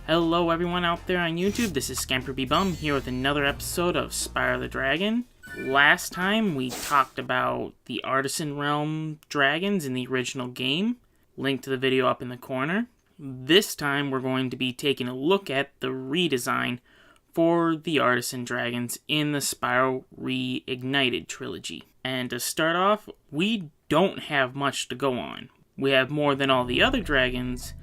Hello everyone out there on YouTube, this is ScamperBeBum here with another episode of Spyro the Dragon. Last time we talked about the Artisan Realm dragons in the original game. Link to the video up in the corner. This time we're going to be taking a look at the redesign for the Artisan Dragons in the Spyro Reignited trilogy. And to start off, we don't have much to go on. We have more than all the other dragons,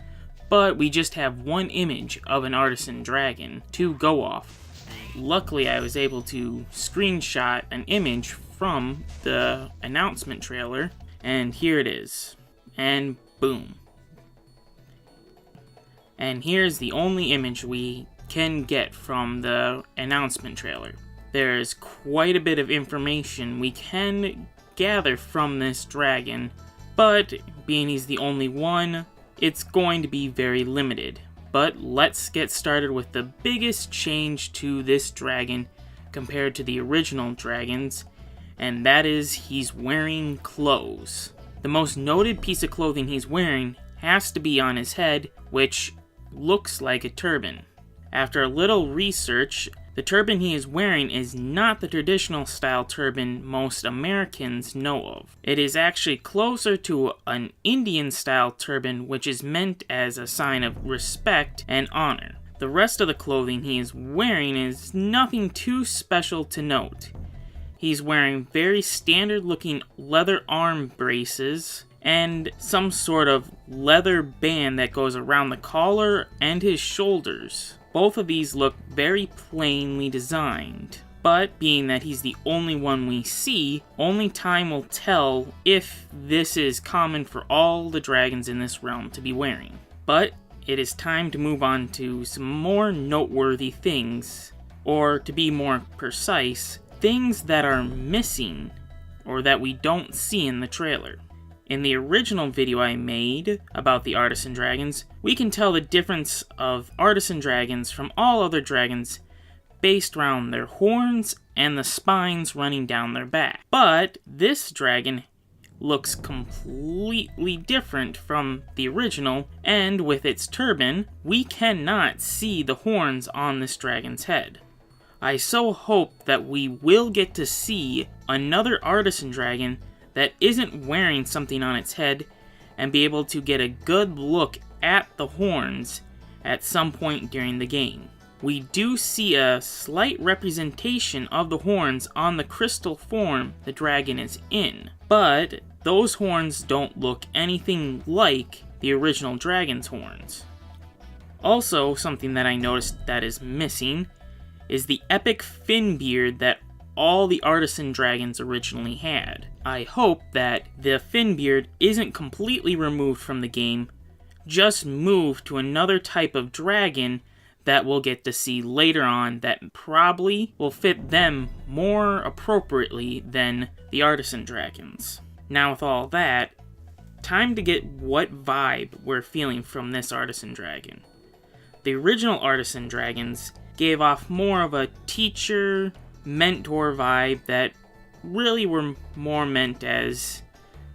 but we just have one image of an Artisan Dragon to go off. Luckily, I was able to screenshot an image from the announcement trailer, and here it is. And boom. And here's the only image we can get from the announcement trailer. There's quite a bit of information we can gather from this dragon, but being he's the only one, it's going to be very limited. But let's get started with the biggest change to this dragon compared to the original dragons, and that is he's wearing clothes. The most noted piece of clothing he's wearing has to be on his head, which looks like a turban. After a little research, the turban he is wearing is not the traditional style turban most Americans know of. It is actually closer to an Indian style turban, which is meant as a sign of respect and honor. The rest of the clothing he is wearing is nothing too special to note. He's wearing very standard looking leather arm braces and some sort of leather band that goes around the collar and his shoulders. Both of these look very plainly designed, but being that he's the only one we see, only time will tell if this is common for all the dragons in this realm to be wearing. But it is time to move on to some more noteworthy things, or to be more precise, things that are missing or that we don't see in the trailer. In the original video I made about the Artisan Dragons, we can tell the difference of Artisan Dragons from all other dragons based around their horns and the spines running down their back. But this dragon looks completely different from the original, and with its turban, we cannot see the horns on this dragon's head. I so hope that we will get to see another Artisan Dragon that isn't wearing something on its head and be able to get a good look at the horns at some point during the game. We do see a slight representation of the horns on the crystal form the dragon is in, but those horns don't look anything like the original dragon's horns. Also, something that I noticed that is missing is the epic fin beard that all the Artisan Dragons originally had. I hope that the fin beard isn't completely removed from the game, just moved to another type of dragon that we'll get to see later on that probably will fit them more appropriately than the Artisan Dragons. Now with all that, time to get what vibe we're feeling from this Artisan Dragon. The original Artisan Dragons gave off more of a teacher, mentor vibe that really were more meant as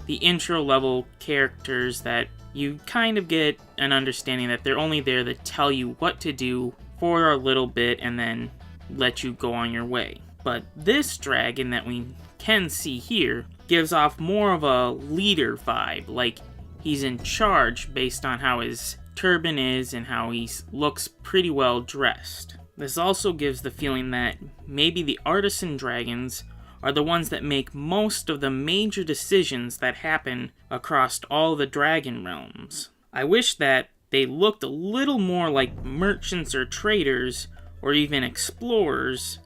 the intro level characters that you kind of get an understanding that they're only there to tell you what to do for a little bit and then let you go on your way. But this dragon that we can see here gives off more of a leader vibe, like he's in charge based on how his turban is and how he looks pretty well dressed. This also gives the feeling that maybe the Artisan Dragons are the ones that make most of the major decisions that happen across all the dragon realms. I wish that they looked a little more like merchants or traders or even explorers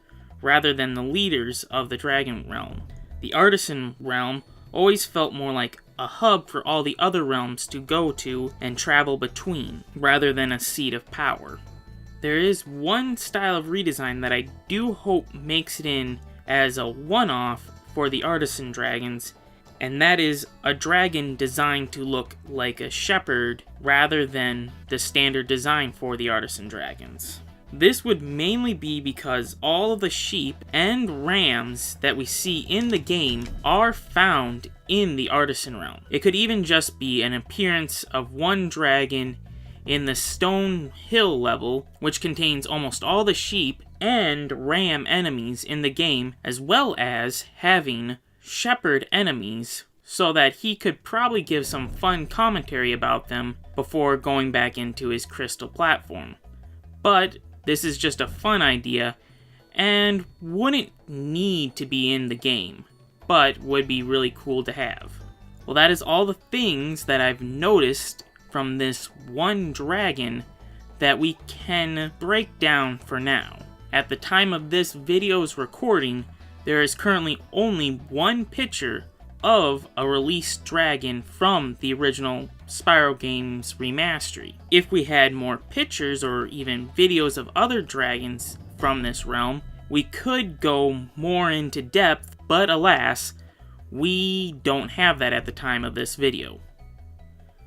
rather than the leaders of the dragon realm. The Artisan realm always felt more like a hub for all the other realms to go to and travel between, rather than a seat of power. There is one style of redesign that I do hope makes it in as a one-off for the Artisan Dragons, and that is a dragon designed to look like a shepherd rather than the standard design for the Artisan Dragons. This would mainly be because all of the sheep and rams that we see in the game are found in the Artisan realm. It could even just be an appearance of one dragon in the Stone Hill level, which contains almost all the sheep and ram enemies in the game, as well as having shepherd enemies, so that he could probably give some fun commentary about them before going back into his crystal platform. But this is just a fun idea, and wouldn't need to be in the game, but would be really cool to have. Well, that is all the things that I've noticed from this one dragon that we can break down for now. At the time of this video's recording, there is currently only one picture of a released dragon from the original Spyro game's remaster. If we had more pictures or even videos of other dragons from this realm, we could go more into depth, but alas, we don't have that at the time of this video.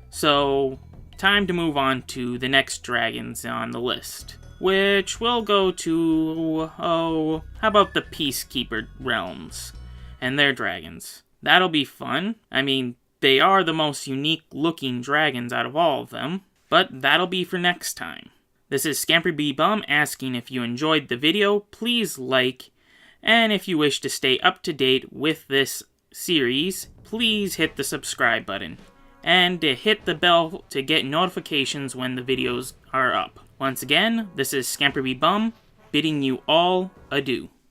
So, time to move on to the next dragons on the list, which will go to, how about the Peacekeeper realms and their dragons. That'll be fun. I mean, they are the most unique looking dragons out of all of them, but that'll be for next time. This is ScamperBeeBum asking if you enjoyed the video, please like, and if you wish to stay up to date with this series, please hit the subscribe button, and hit the bell to get notifications when the videos are up. Once again, this is ScamperBeeBum, bidding you all adieu.